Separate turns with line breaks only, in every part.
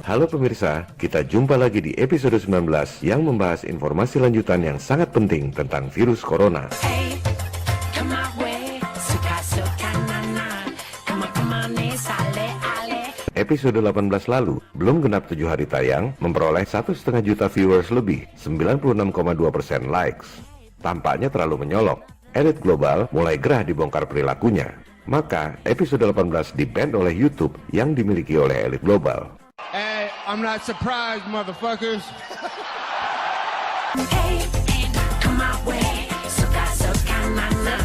Halo pemirsa, kita jumpa lagi di episode 19 yang membahas informasi lanjutan yang sangat penting tentang virus corona. Episode 18 lalu, belum genap 7 hari tayang, memperoleh 1,5 juta viewers lebih, 96,2% likes. Tampaknya terlalu menyolok. Elit global mulai gerah dibongkar perilakunya. Maka, episode 18 di-ban oleh YouTube yang dimiliki oleh elit global.
Hey, I'm not surprised, motherfuckers.
Hey, come my way. Suka nana.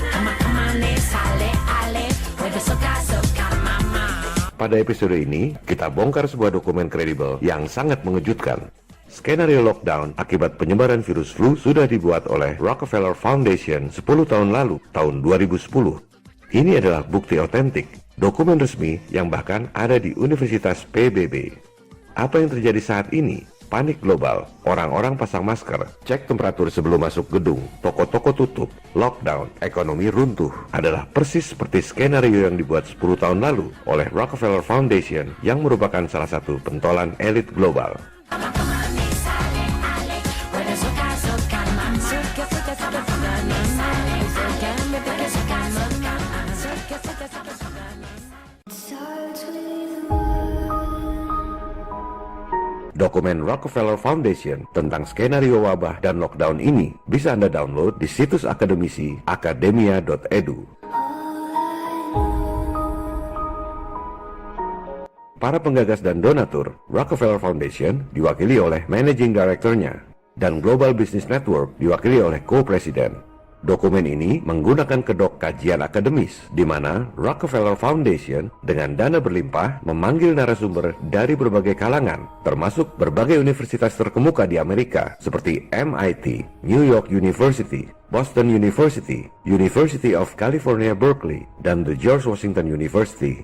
Come on, sale ale. With the suka mama.
Pada episode ini, kita bongkar sebuah dokumen kredibel yang sangat mengejutkan. Skenario lockdown akibat penyebaran virus flu sudah dibuat oleh Rockefeller Foundation 10 tahun lalu, tahun 2010. Ini adalah bukti otentik, dokumen resmi yang bahkan ada di Universitas PBB. Apa yang terjadi saat ini? Panik global, orang-orang pasang masker, cek temperatur sebelum masuk gedung, toko-toko tutup, lockdown, ekonomi runtuh, adalah persis seperti skenario yang dibuat 10 tahun lalu oleh Rockefeller Foundation yang merupakan salah satu pentolan elit global. Dokumen Rockefeller Foundation tentang skenario wabah dan lockdown ini bisa Anda download di situs akademisi academia.edu. Para penggagas dan donatur Rockefeller Foundation diwakili oleh Managing Director-nya dan Global Business Network diwakili oleh Co-Presiden. Dokumen ini menggunakan kedok kajian akademis, di mana Rockefeller Foundation dengan dana berlimpah memanggil narasumber dari berbagai kalangan, termasuk berbagai universitas terkemuka di Amerika, seperti MIT, New York University, Boston University, University of California Berkeley, dan The George Washington University.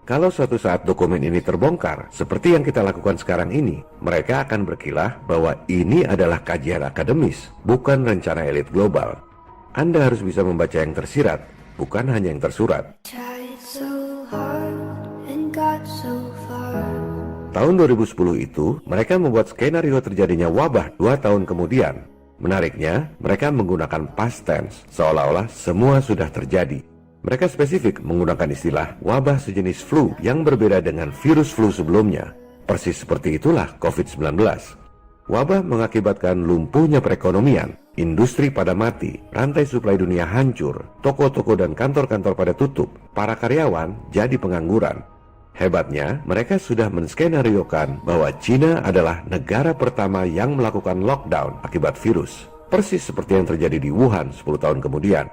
Kalau suatu saat dokumen ini terbongkar, seperti yang kita lakukan sekarang ini, mereka akan berkilah bahwa ini adalah kajian akademis, bukan rencana elit global. Anda harus bisa membaca yang tersirat, bukan hanya yang tersurat. Tahun 2010 itu, mereka membuat skenario terjadinya wabah 2 tahun kemudian. Menariknya, mereka menggunakan past tense, seolah-olah semua sudah terjadi. Mereka spesifik menggunakan istilah wabah sejenis flu yang berbeda dengan virus flu sebelumnya. Persis seperti itulah COVID-19. Wabah mengakibatkan lumpuhnya perekonomian, industri pada mati, rantai suplai dunia hancur, toko-toko dan kantor-kantor pada tutup, para karyawan jadi pengangguran. Hebatnya, mereka sudah menskenariokan bahwa Cina adalah negara pertama yang melakukan lockdown akibat virus, persis seperti yang terjadi di Wuhan 10 tahun kemudian.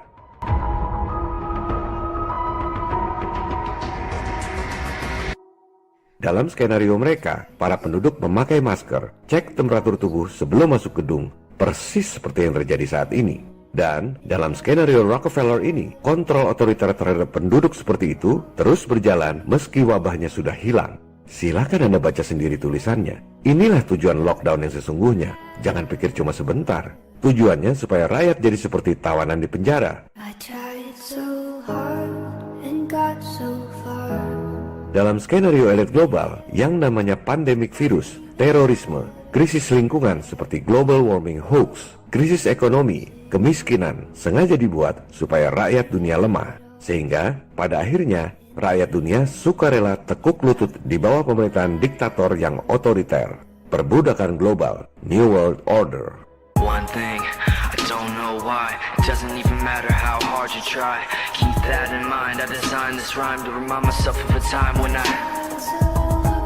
Dalam skenario mereka, para penduduk memakai masker, cek temperatur tubuh sebelum masuk gedung, persis seperti yang terjadi saat ini. Dan dalam skenario Rockefeller ini, kontrol otoriter terhadap penduduk seperti itu terus berjalan meski wabahnya sudah hilang. Silakan Anda baca sendiri tulisannya. Inilah tujuan lockdown yang sesungguhnya. Jangan pikir cuma sebentar. Tujuannya supaya rakyat jadi seperti tawanan di penjara. Dalam skenario elit global yang namanya pandemik virus, terorisme, krisis lingkungan seperti global warming hoax, krisis ekonomi, kemiskinan sengaja dibuat supaya rakyat dunia lemah. Sehingga pada akhirnya rakyat dunia sukarela tekuk lutut di bawah pemerintahan diktator yang otoriter. Perbudakan global, New World Order.
One thing, I don't know why. It doesn't even matter how hard you try. Keep that in mind. I designed this rhyme to remind myself of a time when I...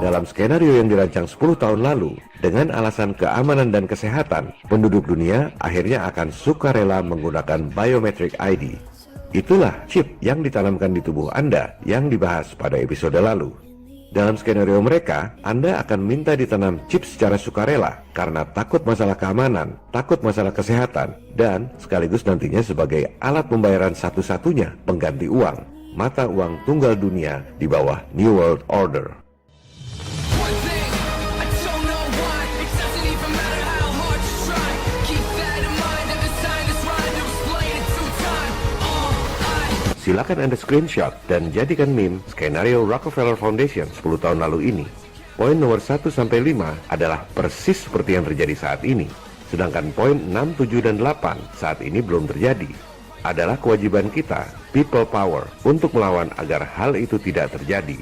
Dalam skenario yang dirancang 10 tahun lalu, dengan alasan keamanan dan kesehatan, penduduk dunia akhirnya akan sukarela menggunakan biometric ID. Itulah chip yang ditanamkan di tubuh Anda yang dibahas pada episode lalu. Dalam skenario mereka, Anda akan minta ditanam chip secara sukarela karena takut masalah keamanan, takut masalah kesehatan, dan sekaligus nantinya sebagai alat pembayaran satu-satunya pengganti uang, mata uang tunggal dunia di bawah New World Order. Silakan Anda screenshot dan jadikan meme skenario Rockefeller Foundation 10 tahun lalu ini. Poin nomor 1-5 adalah persis seperti yang terjadi saat ini. Sedangkan poin 6, 7, dan 8 saat ini belum terjadi. Adalah kewajiban kita, people power, untuk melawan agar hal itu tidak terjadi.